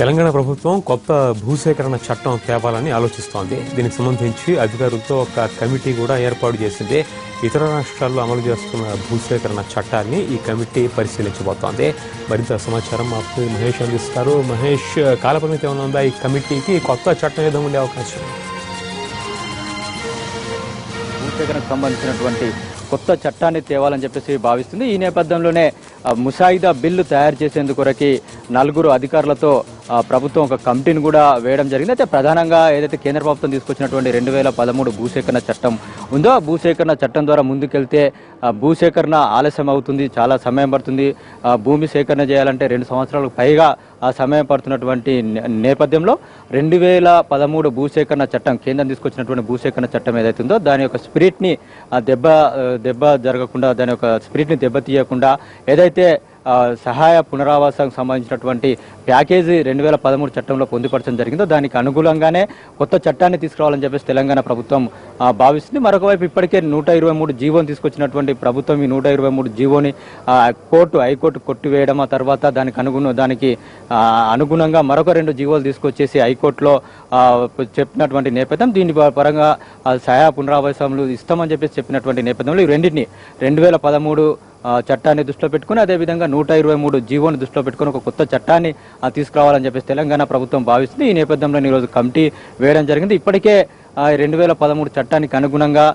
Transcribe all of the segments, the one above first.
తెలంగాణ ప్రభుత్వం కొత్త భూసేకరణ చట్టం తేవాలని ఆలోచిస్తోంది. దీనికి సంబంధించి అధికారులతో ఒక కమిటీ కూడా ఏర్పాటు చేసింది. ఇతర రాష్ట్రాల్లో అమలు చేస్తున్న భూసేకరణ చట్టాన్ని ఈ కమిటీ పరిశీలించబోతోంది. మరింత సమాచారం మా మహేష్ అందిస్తారు. మహేష్, కాలపరిమితి ఏమైనా ఉందా ఈ కమిటీకి? కొత్త చట్టం ఏదో ఉండే అవకాశం? భూసేకరణకు సంబంధించినటువంటి కొత్త చట్టాన్ని తేవాలని చెప్పేసి భావిస్తుంది. ఈ నేపథ్యంలోనే ముసాయిదా బిల్లు తయారు చేసేందుకు నలుగురు అధికారులతో ప్రభుత్వం ఒక కమిటీని కూడా వేయడం జరిగింది. అయితే ప్రధానంగా ఏదైతే కేంద్ర ప్రభుత్వం తీసుకొచ్చినటువంటి 2013 భూసేకరణ చట్టం ఉందో, ఆ భూసేకరణ చట్టం ద్వారా ముందుకెళ్తే భూసేకరణ ఆలస్యం అవుతుంది, చాలా సమయం పడుతుంది. భూమి సేకరణ చేయాలంటే 2 సంవత్సరాలకు పైగా ఆ సమయం పడుతున్నటువంటి నేపథ్యంలో 2013 భూసేకరణ చట్టం, కేంద్రం తీసుకొచ్చినటువంటి భూసేకరణ చట్టం ఏదైతే ఉందో దాని యొక్క స్పిరిట్ని దెబ్బ జరగకుండా, దాని యొక్క స్పిరిట్ని దెబ్బతీయకుండా ఏదైతే సహాయ పునరావాసానికి సంబంధించినటువంటి ప్యాకేజీ 2013 చట్టంలో పొందుపరచడం జరిగిందో దానికి అనుగుణంగానే కొత్త చట్టాన్ని తీసుకురావాలని చెప్పేసి తెలంగాణ ప్రభుత్వం భావిస్తుంది. మరొక వైపు ఇప్పటికే 123 జీవోని తీసుకొచ్చినటువంటి ప్రభుత్వం ఈ 123 జీవోని హైకోర్టు కొట్టివేయడం, ఆ తర్వాత దానికి అనుగుణంగా మరొక 2 జీవోలు తీసుకొచ్చేసి హైకోర్టులో చెప్పినటువంటి నేపథ్యం. దీని పరంగా సహాయ పునరావాసాలు ఇస్తామని చెప్పేసి చెప్పినటువంటి నేపథ్యంలో ఈ రెండింటిని 2013 చట్టాన్ని దృష్టిలో పెట్టుకుని, అదేవిధంగా 123 జీవోని దృష్టిలో పెట్టుకుని ఒక కొత్త చట్టాన్ని తీసుకురావాలని చెప్పేసి తెలంగాణ ప్రభుత్వం భావిస్తుంది. ఈ నేపథ్యంలో ఈరోజు కమిటీ వేయడం జరిగింది. ఇప్పటికే 2013 చట్టానికి అనుగుణంగా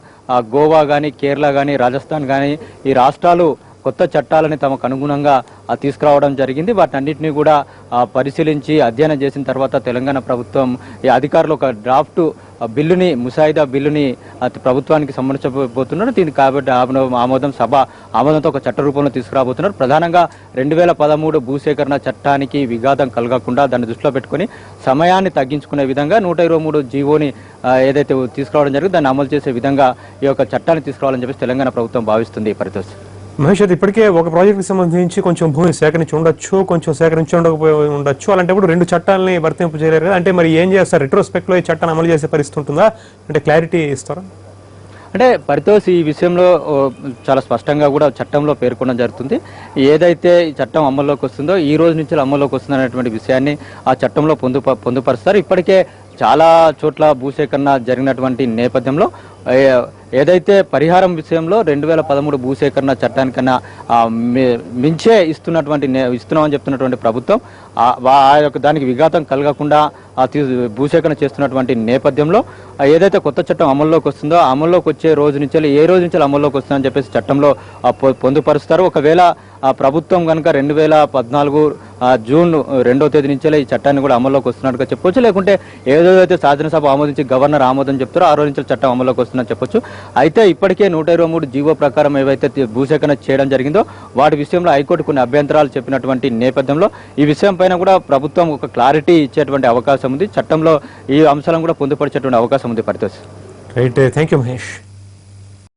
గోవా కానీ, కేరళ కానీ, రాజస్థాన్ కానీ ఈ రాష్ట్రాలు కొత్త చట్టాలని తమకు అనుగుణంగా తీసుకురావడం జరిగింది. వాటన్నిటిని కూడా పరిశీలించి అధ్యయనం చేసిన తర్వాత తెలంగాణ ప్రభుత్వం ఈ అధికారులు ఒక డ్రాఫ్ట్ బిల్లుని, ముసాయిదా బిల్లుని ప్రభుత్వానికి సమర్పించబోతున్నారు. దీనికి కాబట్టి ఆమోదంతో ఒక చట్ట రూపంలో తీసుకురాబోతున్నారు. ప్రధానంగా 2013 భూసేకరణ చట్టానికి విఘాతం కలగకుండా దాన్ని దృష్టిలో పెట్టుకుని సమయాన్ని తగ్గించుకునే విధంగా 123 జీవోని ఏదైతే తీసుకురావడం జరిగింది దాన్ని అమలు చేసే విధంగా ఈ యొక్క చట్టాన్ని తీసుకురావాలని చెప్పేసి తెలంగాణ ప్రభుత్వం భావిస్తుంది. పరితోష్ మహేష్, ఇప్పటికే ఒక ప్రాజెక్టుకి సంబంధించి కొంచెం భూమిని సేకరించి ఉండొచ్చు, కొంచెం సేకరించి ఉండొచ్చు. అలాంటప్పుడు 2 చట్టాలని వర్తింపు చేయలేరు కదా. అంటే మరి ఏం చేస్తారు? రెట్రోస్పెక్ట్ లో ఈ చట్టాన్ని అమలు చేసే పరిస్థితి ఉంటుందా? అంటే క్లారిటీ ఇస్తారా? అంటే పరితోష్, ఈ విషయంలో చాలా స్పష్టంగా కూడా చట్టంలో పేర్కొనడం జరుగుతుంది. ఏదైతే ఈ చట్టం అమల్లోకి వస్తుందో ఈ రోజు నుంచి అమల్లోకి వస్తుంది అనేటువంటి విషయాన్ని ఆ చట్టంలో పొందుపరుస్తారు. ఇప్పటికే చాలా చోట్ల భూసేకరణ జరిగినటువంటి నేపథ్యంలో ఏదైతే పరిహారం విషయంలో 2013 భూసేకరణ చట్టానికన్నా మించే ఇస్తున్నామని చెప్తున్నటువంటి ప్రభుత్వం దానికి విఘాతం కలగకుండా భూసేకరణ చేస్తున్నటువంటి నేపథ్యంలో ఏదైతే కొత్త చట్టం అమల్లోకి వస్తుందో అమల్లోకి వచ్చే రోజు నుంచి ఏ రోజు నుంచి అమల్లోకి వస్తుందని చెప్పేసి చట్టంలో పొందుపరుస్తారు. ఒకవేళ ప్రభుత్వం కనుక 2014 జూన్ 2వ తేదీ నుంచే ఈ చట్టాన్ని కూడా అమల్లోకి వస్తున్నట్టుగా చెప్పొచ్చు. లేకుంటే ఏదైతే శాసనసభ ఆమోదించి గవర్నర్ ఆమోదం చెప్తారో ఆ రోజు నుంచి చట్టం అమల్లోకి వస్తుందని చెప్పొచ్చు. అయితే ఇప్పటికే 123 జీవో ప్రకారం ఏవైతే భూసేకరణ చేయడం జరిగిందో వాటి విషయంలో హైకోర్టు కొన్ని అభ్యంతరాలు చెప్పినటువంటి నేపథ్యంలో ఈ విషయం పైన కూడా ప్రభుత్వం ఒక క్లారిటీ ఇచ్చేటువంటి అవకాశం ఉంది. చట్టంలో ఈ అంశాలను కూడా పొందుపరిచేటువంటి అవకాశం ఉంది. Paritosh, right, thank you Mahesh.